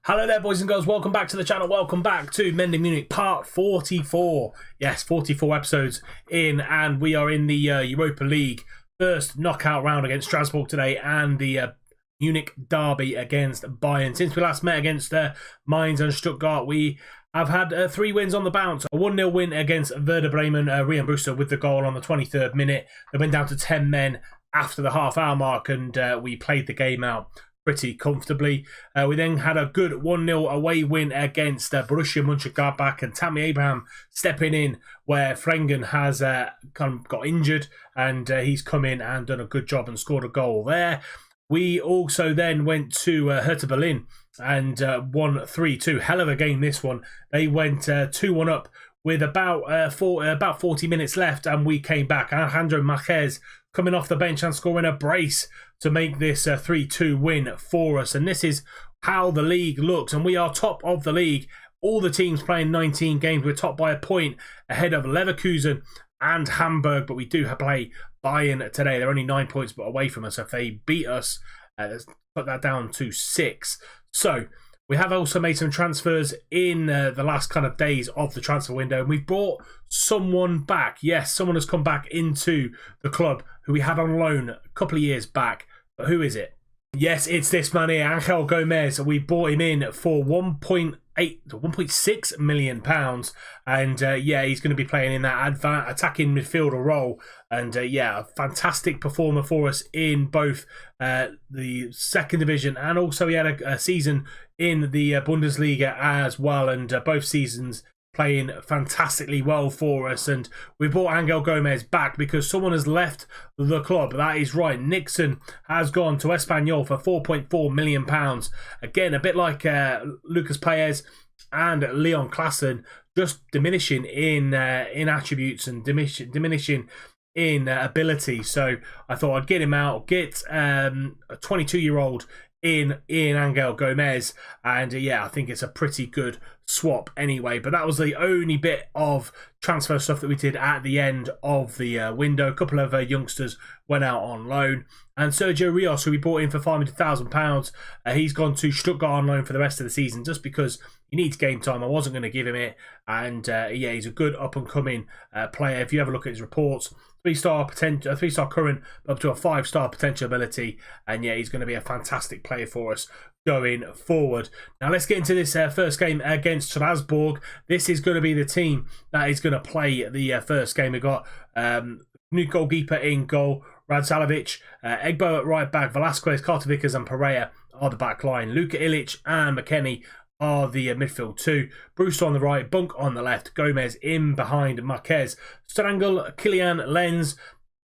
Hello there, boys and girls. Welcome back to the channel. Welcome back to Mending Munich part 44. Yes, 44 episodes in, and we are in the Europa League first knockout round against Strasbourg today, and the Munich derby against Bayern. Since we last met against Mainz and Stuttgart, we have had 3 wins on the bounce. A 1-0 win against Werder Bremen, Rian Brewster with the goal on the 23rd minute. They went down to 10 men after the half-hour mark, and we played the game out pretty comfortably. We then had a good 1-0 away win against Borussia Mönchengladbach, and Tammy Abraham stepping in where Frengen has got injured, and he's come in and done a good job and scored a goal there. We also then went to Hertha Berlin and won 3-2. Hell of a game, this one. They went 2-1 up with about 40 minutes left, and we came back. Alejandro Marquez coming off the bench and scoring a brace to make this 3-2 win for us. And this is how the league looks, and we are top of the league. All the teams playing 19 games. We're top by a point ahead of Leverkusen and Hamburg, but we do play Bayern today. They're only 9 points but away from us. If they beat us, let's put that down to 6. So we have also made some transfers in the last kind of days of the transfer window, and we've brought someone back. Yes, someone has come back into the club who we had on loan a couple of years back. But who is it? Yes, it's this man here, Angel Gomez. We bought him in for 1.6 million pounds, and yeah, he's going to be playing in that attacking midfielder role. And yeah, a fantastic performer for us in both the second division, and also he had a season in the Bundesliga as well, and both seasons playing fantastically well for us. And we brought Angel Gomez back because someone has left the club. That is right, Nixon has gone to Espanyol for £4.4 million. Again, a bit like Lucas Paez and Leon Klassen, just diminishing in attributes and diminishing in ability. So I thought I'd get him out, get a 22-year-old in Angel Gomez, and yeah, I think it's a pretty good swap anyway. But that was the only bit of transfer stuff that we did at the end of the window. A couple of youngsters went out on loan, and Sergio Rios, who we bought in for £500,000, he's gone to Stuttgart on loan for the rest of the season just because he needs game time. I wasn't going to give him it, and yeah, he's a good up-and-coming player. If you have a look at his reports, 3-star potential, 3-star current, up to a 5-star potential ability, and yeah, he's going to be a fantastic player for us going forward. Now let's get into this first game against Strasbourg. This is going to be the team that is going to play the first game. We've got new goalkeeper in goal, Radzalovic, Egbo at right back, Velasquez, Carter-Vickers and Pereira are the back line. Luka Ilic and McKennie are the midfield 2. Brewster on the right, Bunk on the left, Gomez in behind Marquez, Strangle, Kilian Lenz,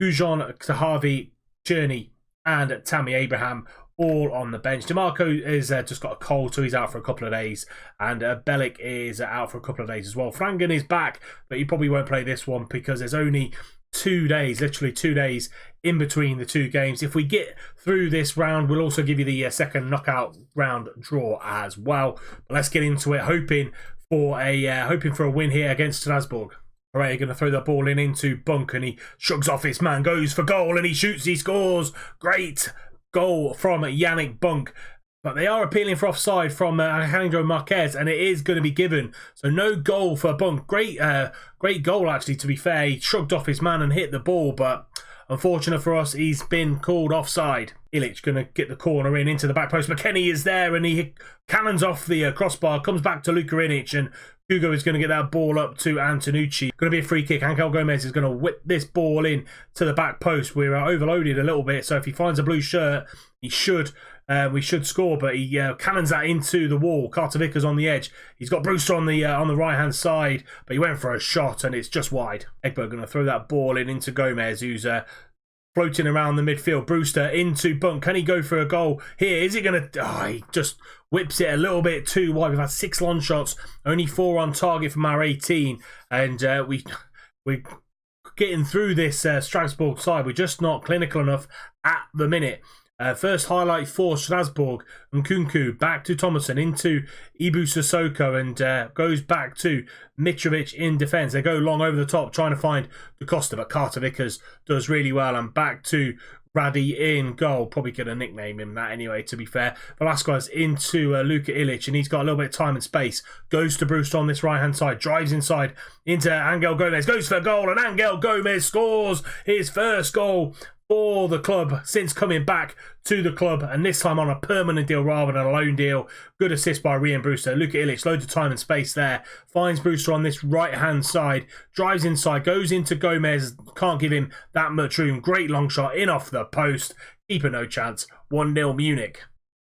Gujon, Tahavi, Cherney and Tammy Abraham all on the bench. DeMarco is just got a cold, so he's out for a couple of days, and Bellic is out for a couple of days as well. Frangen is back, but he probably won't play this one because there's only 2 days, literally 2 days in between the 2 games. If we get through this round, we'll also give you the second knockout round draw as well. But let's get into it, hoping for a win here against Strasbourg. All right, going to throw the ball into Bunk, and he shrugs off his man, goes for goal, and he shoots, he scores. Great goal from Yannick Bunk. But they are appealing for offside from Alejandro Marquez, and it is going to be given. So no goal for Bunk. Great goal, actually, to be fair. He shrugged off his man and hit the ball, but unfortunate for us, he's been called offside. Ilic going to get the corner into the back post. McKennie is there, and he cannons off the crossbar, comes back to Luka Ilic, and Hugo is going to get that ball up to Antonucci. Going to be a free kick. Angel Gomez is going to whip this ball in to the back post. We're overloaded a little bit, so if he finds a blue shirt, we should score, but he cannons that into the wall. Carter-Vickers on the edge. He's got Brewster on the right hand side, but he went for a shot and it's just wide. Egberg going to throw that ball into Gomez, who's floating around the midfield. Brewster into Bunk. Can he go for a goal here? Is he going to... Oh, he just whips it a little bit too wide. We've had 6 long shots, only 4 on target from our 18, and we're getting through this Strasbourg side. We're just not clinical enough at the minute. First highlight for Strasbourg. Nkunku back to Thomason into Ibu Sissoko, and goes back to Mitrovic in defence. They go long over the top trying to find Da Costa, but Carter-Vickers does really well, and back to Raddy in goal. Probably going to nickname him that anyway, to be fair. Velasquez into Luka Ilic, and he's got a little bit of time and space. Goes to Brewster on this right-hand side. Drives inside into Angel Gomez. Goes for a goal, and Angel Gomez scores his first goal for the club since coming back to the club, and this time on a permanent deal rather than a loan deal. Good assist by Ryan Brewster. Luka Ilic, loads of time and space there. Finds Brewster on this right-hand side. Drives inside, goes into Gomez. Can't give him that much room. Great long shot in off the post. Keeper no chance. 1-0 Munich.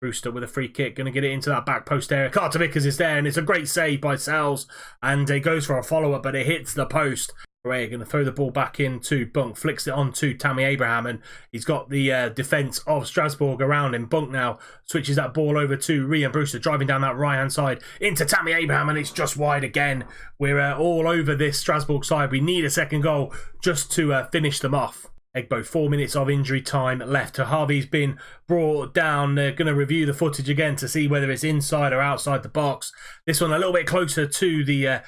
Brewster with a free kick, going to get it into that back post area. Carter Vickers is there, and it's a great save by Sells, and he goes for a follow-up, but it hits the post. Correa going to throw the ball back into Bunk, flicks it on to Tammy Abraham, and he's got the defence of Strasbourg around him. Bunk now switches that ball over to Ryan Brewster, driving down that right-hand side into Tammy Abraham, and it's just wide again. We're all over this Strasbourg side. We need a second goal just to finish them off. Egbo, 4 minutes of injury time left. Harvey's been brought down. They're going to review the footage again to see whether it's inside or outside the box. This one a little bit closer to the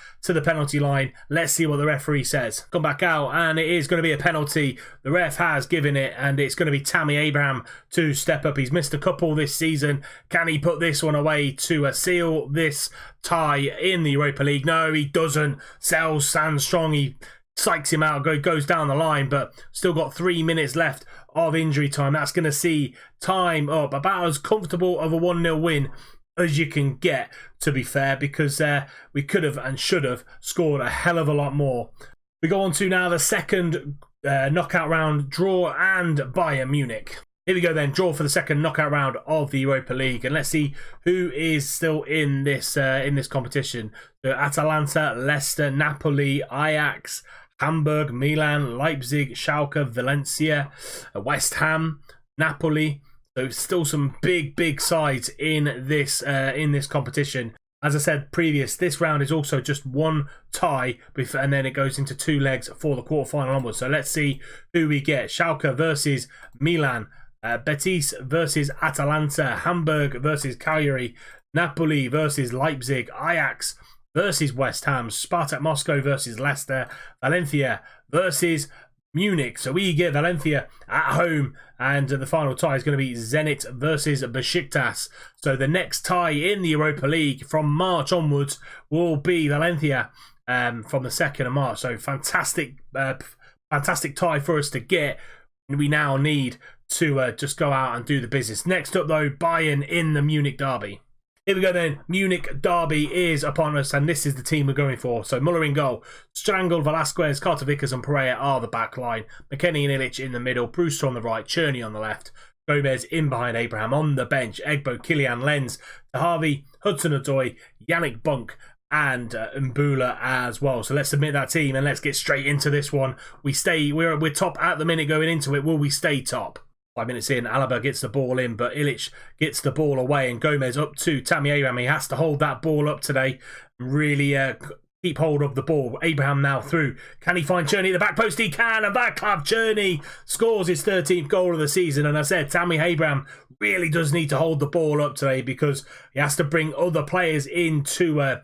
penalty line. Let's see what the referee says. Come back out, and it is going to be a penalty. The ref has given it, and it's going to be Tammy Abraham to step up. He's missed a couple this season. Can he put this one away to seal this tie in the Europa League? No, he doesn't. Sells stands strong. He psychs him out, goes down the line, but still got 3 minutes left of injury time. That's going to see time up. About as comfortable of a 1-0 win as you can get, to be fair, because we could have and should have scored a hell of a lot more. We go on to now the second knockout round, draw and Bayern Munich. Here we go then, draw for the second knockout round of the Europa League, and let's see who is still in this competition. So Atalanta, Leicester, Napoli, Ajax, Hamburg, Milan, Leipzig, Schalke, Valencia, West Ham, Napoli. So still some big sides in this competition. As I said previous, this round is also just one tie, and then it goes into 2 legs for the quarterfinal onwards. So let's see who we get. Schalke versus Milan, Betis versus Atalanta, Hamburg versus Cagliari, Napoli versus Leipzig, Ajax versus West Ham, Spartak Moscow versus Leicester, Valencia versus Munich. So we get Valencia at home, and the final tie is going to be Zenit versus Besiktas. So the next tie in the Europa League from March onwards will be Valencia from the 2nd of March. So fantastic tie for us to get. We now need to just go out and do the business. Next up though, Bayern in the Munich derby. Here we go then. Munich derby is upon us, and this is the team we're going for. So Muller in goal. Strangle, Velasquez, Carter Vickers and Pereira are the back line. McKennie and Ilic in the middle. Brewster on the right. Cherney on the left. Gomez in behind Abraham on the bench. Egbo, Kilian, Lenz, Harvey, Hudson-Odoi, Yannick Bunk and Mbula as well. So let's submit that team and let's get straight into this one. We're top at the minute going into it. Will we stay top? 5 minutes in, Alaba gets the ball in, but Ilic gets the ball away, and Gomez up to Tammy Abraham. He has to hold that ball up today and really keep hold of the ball. Abraham now through. Can he find Cherney at the back post? He can, and Václav Cherney scores his 13th goal of the season. And I said, Tammy Abraham really does need to hold the ball up today, because he has to bring other players into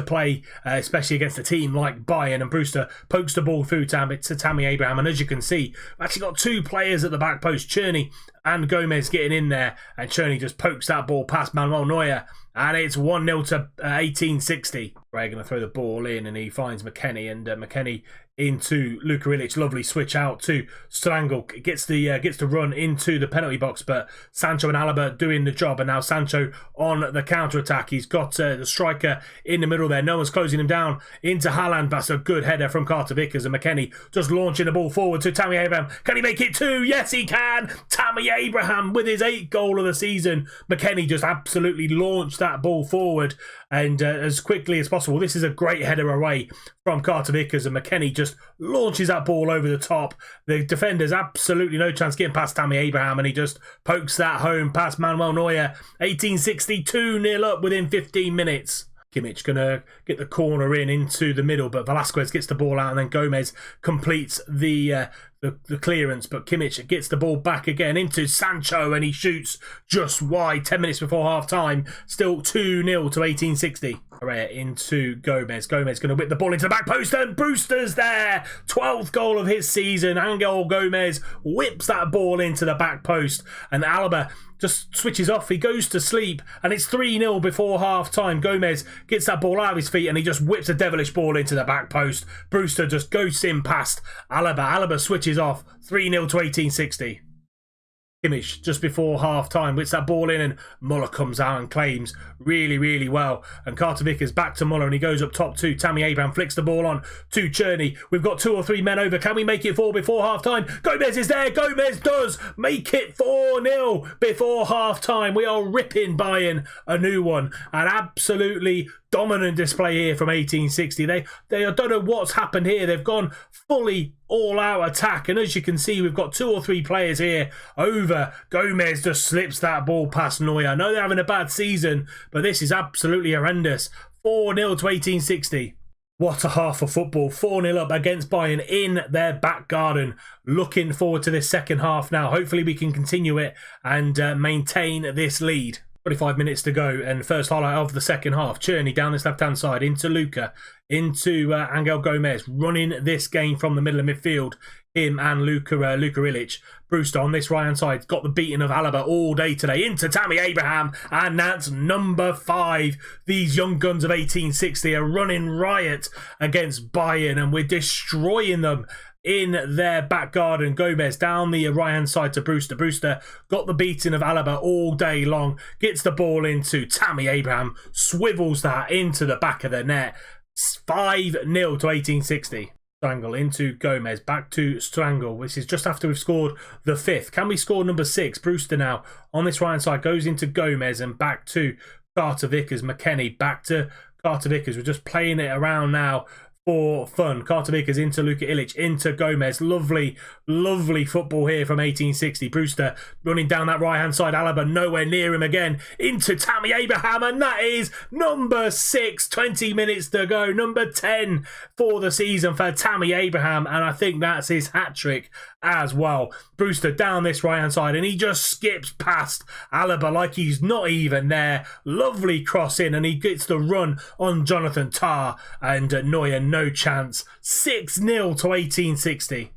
play, especially against a team like Bayern. And Brewster pokes the ball through to Tammy Abraham, and as you can see, we've actually got 2 players at the back post, Cherney and Gomez, getting in there, and Cherney just pokes that ball past Manuel Neuer, and it's 1-0 to 1860. We're going to throw the ball in, and he finds McKennie, and McKennie into Luka Ilic. Lovely switch out to Strangle. Gets the run into the penalty box, but Sancho and Alaba doing the job, and now Sancho on the counter-attack. He's got the striker in the middle there. No one's closing him down into Haaland. That's a good header from Carter Vickers, and McKennie just launching the ball forward to Tammy Abraham. Can he make it 2? Yes, he can. Tammy Abraham with his 8th goal of the season. McKennie just absolutely launched that ball forward, and as quickly as possible. This is a great header away from Carter Vickers, and McKennie just launches that ball over the top. The defender's absolutely no chance getting past Tammy Abraham, and he just pokes that home past Manuel Neuer. 1860, 2-0 up within 15 minutes. Kimmich going to get the corner into the middle, but Velasquez gets the ball out, and then Gomez completes the clearance, but Kimmich gets the ball back again into Sancho, and he shoots just wide. 10 minutes before half time, still 2-0 to 1860. Correa into Gomez. Gomez going to whip the ball into the back post, and Brewster's there. 12th goal of his season. Angel Gomez whips that ball into the back post, and Alaba just switches off. He goes to sleep, and it's 3-0 before half-time. Gomez gets that ball out of his feet, and he just whips a devilish ball into the back post. Brewster just goes in past Alaba. Alaba switches off. 3-0 to 1860. Kimmich just before half-time whips that ball in, and Muller comes out and claims really well, and Carter Vickers back to Muller, and he goes up top to Tammy Abraham, flicks the ball on to Cherney. We've got 2 or 3 men over. Can we make it 4 before half-time? Gomez is there. Gomez does make it 4-0 before half-time. We are ripping Bayern a new one. An absolutely dominant display here from 1860. They I don't know what's happened here. They've gone fully all-out attack, and as you can see, we've got 2 or 3 players here over. Gomez just slips that ball past Neuer. I know they're having a bad season, but this is absolutely horrendous. 4-0 to 1860. What a half of football. 4-0 up against Bayern in their back garden. Looking forward to this second half now. Hopefully we can continue it and maintain this lead. 25 minutes to go, and first highlight of the second half. Cherney down this left-hand side into Luka, into Angel Gomez, running this game from the middle of midfield. Him and Luka Ilic. Brewster on this right-hand side got the beating of Alaba all day today. Into Tammy Abraham, and that's number 5. These young guns of 1860 are running riot against Bayern, and we're destroying them in their back garden. Gomez down the right-hand side to Brewster. Brewster got the beating of Alaba all day long. Gets the ball into Tammy Abraham. Swivels that into the back of the net. 5-0 to 1860. Strangle into Gomez. Back to Strangle. This is just after we've scored the 5th. Can we score number 6? Brewster now on this right-hand side goes into Gomez and back to Carter Vickers. McKennie back to Carter Vickers. We're just playing it around now for fun. Carter Vickers into Luka Ilic, into Gomez. Lovely football here from 1860. Brewster running down that right-hand side. Alaba nowhere near him again. Into Tammy Abraham, and that is number 6. 20 minutes to go. Number 10 for the season for Tammy Abraham, and I think that's his hat-trick as well. Brewster down this right-hand side, and he just skips past Alaba like he's not even there. Lovely cross in, and he gets the run on Jonathan Tah, and Neuer no chance. 6-0 to 1860.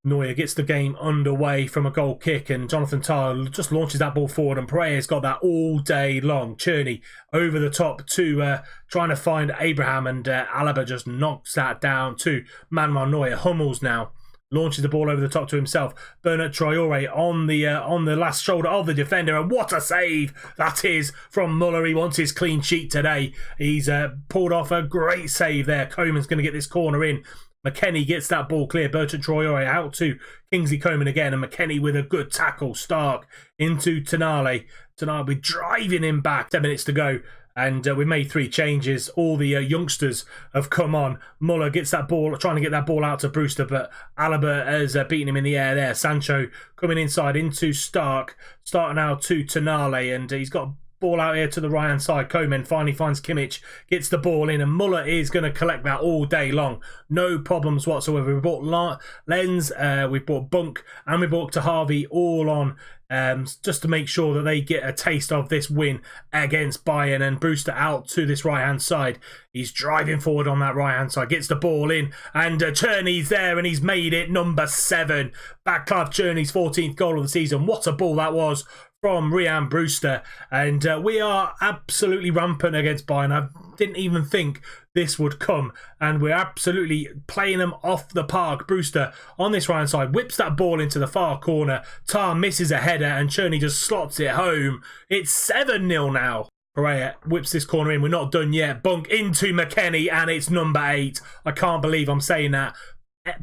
Neuer gets the game underway from a goal kick, and Jonathan Tah just launches that ball forward, and Pereira's got that all day long. Cherney over the top to trying to find Abraham, and Alaba just knocks that down to Manuel Neuer. Hummels now launches the ball over the top to himself. Bernard Traore on the last shoulder of the defender, and what a save that is from Muller. He wants his clean sheet today. He's pulled off a great save there. Coman's going to get this corner in. McKennie gets that ball clear. Bertrand Traore out to Kingsley Coman again, and McKennie with a good tackle. Stark into Tonali. Tonali driving him back. 10 minutes to go. And we made 3 changes. All the youngsters have come on. Muller gets that ball, trying to get that ball out to Brewster, but Alaba has beaten him in the air there. Sancho coming inside into Stark. Stark now to Tonali, and he's got a ball out here to the right-hand side. Koeman finally finds Kimmich, gets the ball in, and Muller is going to collect that all day long. No problems whatsoever. We bought Lens, we bought Bunk, and we bought Tahavi all on just to make sure that they get a taste of this win against Bayern. And Brewster out to this right-hand side. He's driving forward on that right-hand side, gets the ball in, and Cherney's there, and he's made it number 7. Václav Cherney's 14th goal of the season. What a ball that was from Ryan Brewster, and we are absolutely rampant against Bayern. I didn't even think this would come, and we're absolutely playing them off the park. Brewster on this right hand side whips that ball into the far corner. Tar misses a header, and Cherney just slots it home. It's 7-0 now. Pereira whips this corner in. We're not done yet. Bunk into McKennie, and it's number 8. I can't believe I'm saying that.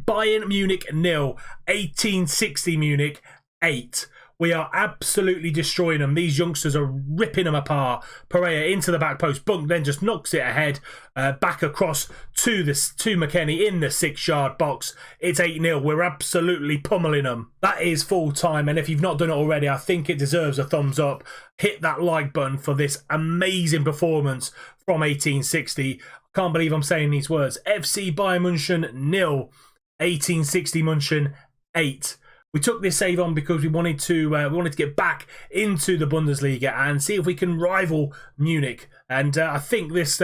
Bayern Munich 0, 1860 Munich 8. We are absolutely destroying them. These youngsters are ripping them apart. Pereira into the back post. Bunk then just knocks it ahead. Back across to McKennie in the 6-yard box. It's 8-0. We're absolutely pummeling them. That is full time. And if you've not done it already, I think it deserves a thumbs up. Hit that like button for this amazing performance from 1860. I can't believe I'm saying these words. FC Bayern München 0. 1860 München 8. We took this save on because we wanted to get back into the Bundesliga and see if we can rival Munich. And I think this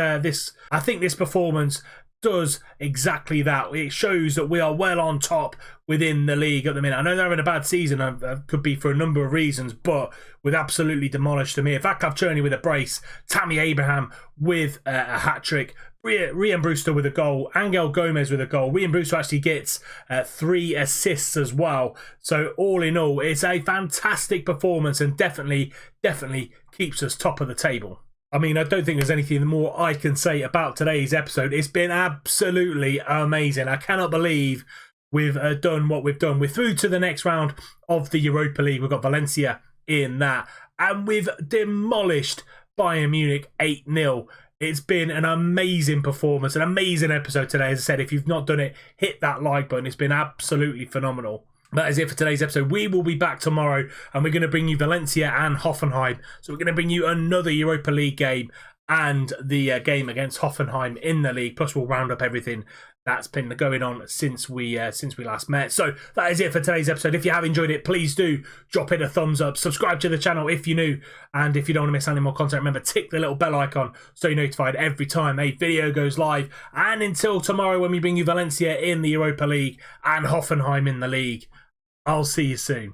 performance does exactly that. It shows that we are well on top within the league at the minute. I know they're having a bad season, could be for a number of reasons, but we've absolutely demolished them here. Vaclav Černý with a brace, Tammy Abraham with a hat-trick, Rian Brewster with a goal, Angel Gomez with a goal. Rian Brewster actually gets 3 assists as well. So all in all, it's a fantastic performance and definitely keeps us top of the table. I mean, I don't think there's anything more I can say about today's episode. It's been absolutely amazing. I cannot believe we've done what we've done. We're through to the next round of the Europa League. We've got Valencia in that. And we've demolished Bayern Munich 8-0. It's been an amazing performance, an amazing episode today. As I said, if you've not done it, hit that like button. It's been absolutely phenomenal. That is it for today's episode. We will be back tomorrow and we're going to bring you Valencia and Hoffenheim. So we're going to bring you another Europa League game and the game against Hoffenheim in the league. Plus we'll round up everything that's been going on since we last met. So that is it for today's episode. If you have enjoyed it, please do drop it a thumbs up. Subscribe to the channel if you're new. And if you don't want to miss any more content, remember, tick the little bell icon so you're notified every time a video goes live. And until tomorrow when we bring you Valencia in the Europa League and Hoffenheim in the league, I'll see you soon.